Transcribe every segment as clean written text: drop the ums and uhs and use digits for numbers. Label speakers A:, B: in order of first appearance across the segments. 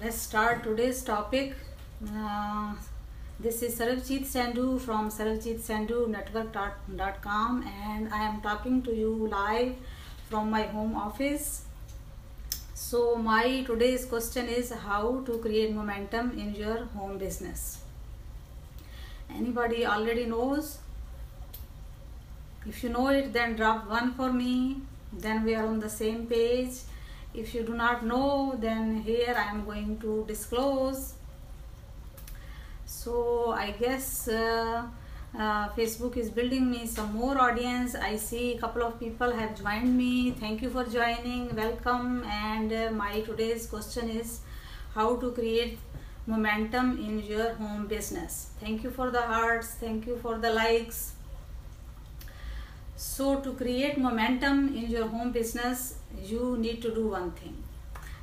A: Let's start today's topic. Uh, this is Sarabjit Sandhu from sarabjitsandhunetwork.com, and I am talking to you live from my home office. So my today's question is how to create momentum in your home business. Anybody already knows? If you know it, then drop 1 for me, then we are on the same page. If you do not know, then here I am going to disclose. So I guess Facebook is building me some more audience. I see a couple of people have joined me. Thank you for joining, welcome. And my today's question is how to create momentum in your home business. Thank you for the hearts, thank you for the likes. So to create momentum in your home business, you need to do one thing.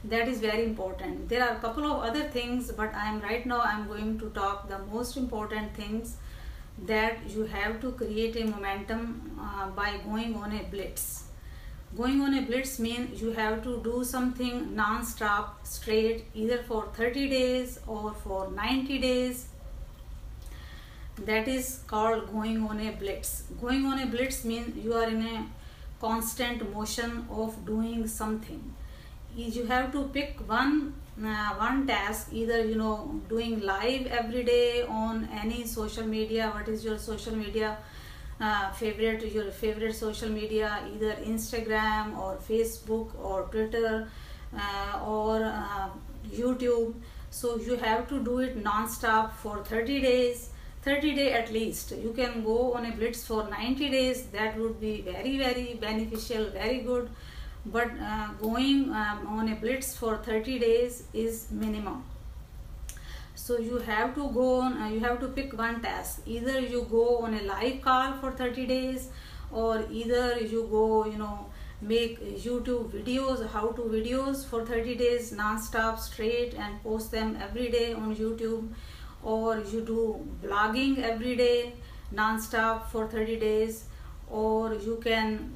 A: That is very important. There are a couple of other things, but I'm going to talk the most important things, that you have to create a momentum by going on a blitz. Going on a blitz means you have to do something non-stop, straight, either for 30 days or for 90 days. That is called going on a blitz. Going on a blitz means you are in a constant motion of doing something. You have to pick one task, either doing live every day on any social media. What is your social media your favorite social media, either Instagram or Facebook or Twitter or YouTube. So you have to do it non-stop for 30 days. 30 days at least. You can go on a blitz for 90 days. That would be very, very beneficial, very good. But going on a blitz for 30 days is minimum. So you have to go on, you have to pick one task. Either you go on a live call for 30 days, or either you go, make YouTube videos, how-to videos for 30 days non-stop straight and post them every day on YouTube. Or you do blogging every day non-stop for 30 days, or you can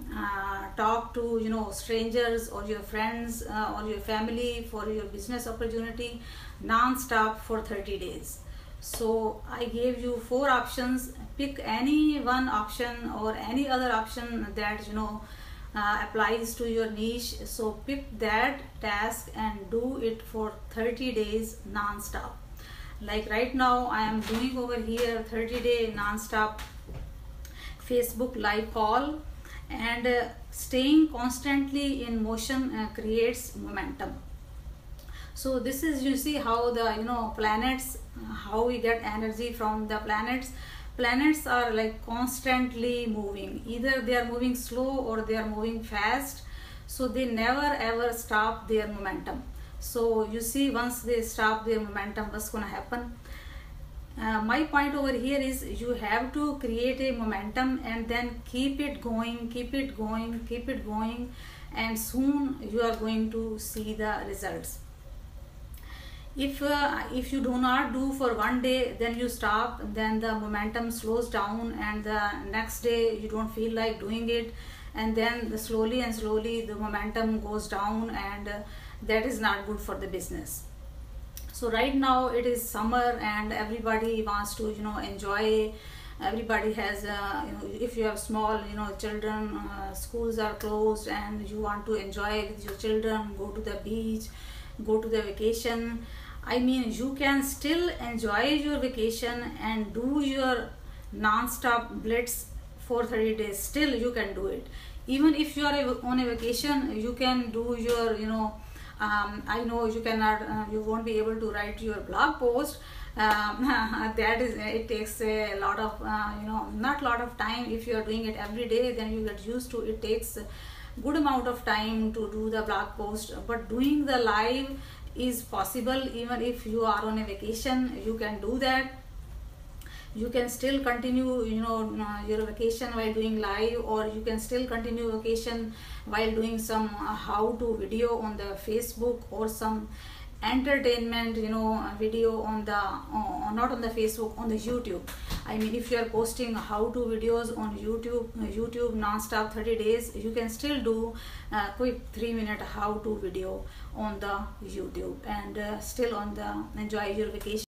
A: talk to strangers or your friends or your family for your business opportunity non-stop for 30 days. So I gave you 4 options. Pick any one option or any other option that applies to your niche. So pick that task and do it for 30 days non-stop. Like right now I am doing over here 30-day non-stop Facebook live call, and staying constantly in motion creates momentum. So this is, you see how the planets, how we get energy from the planets. Planets are like constantly moving. Either they are moving slow or they are moving fast. So they never ever stop their momentum. So you see, once they stop their momentum, what's going to happen? My point over here is you have to create a momentum and then keep it going, keep it going, keep it going, and soon you are going to see the results. If you do not do for one day, then you stop, then the momentum slows down, and the next day you don't feel like doing it, and then slowly and slowly the momentum goes down, and that is not good for the business. So right now it is summer and everybody wants to enjoy. Everybody has if you have small children, schools are closed and you want to enjoy with your children, go to the beach, go to the vacation. I mean, you can still enjoy your vacation and do your non-stop blitz for 30 days. Still you can do it. Even if you are on a vacation, you can do your I know you cannot, you won't be able to write your blog post. It takes a lot of, not lot of time. If you are doing it every day, then you get used to it. It takes a good amount of time to do the blog post. But doing the live is possible. Even if you are on a vacation, you can do that. You can still continue your vacation while doing live, or you can still continue vacation while doing some how-to video on the Facebook, or some entertainment video on the not on the Facebook, on the YouTube. I mean, if you are posting how-to videos on YouTube non-stop 30 days, you can still do a quick 3-minute how-to video on the YouTube and still enjoy your vacation.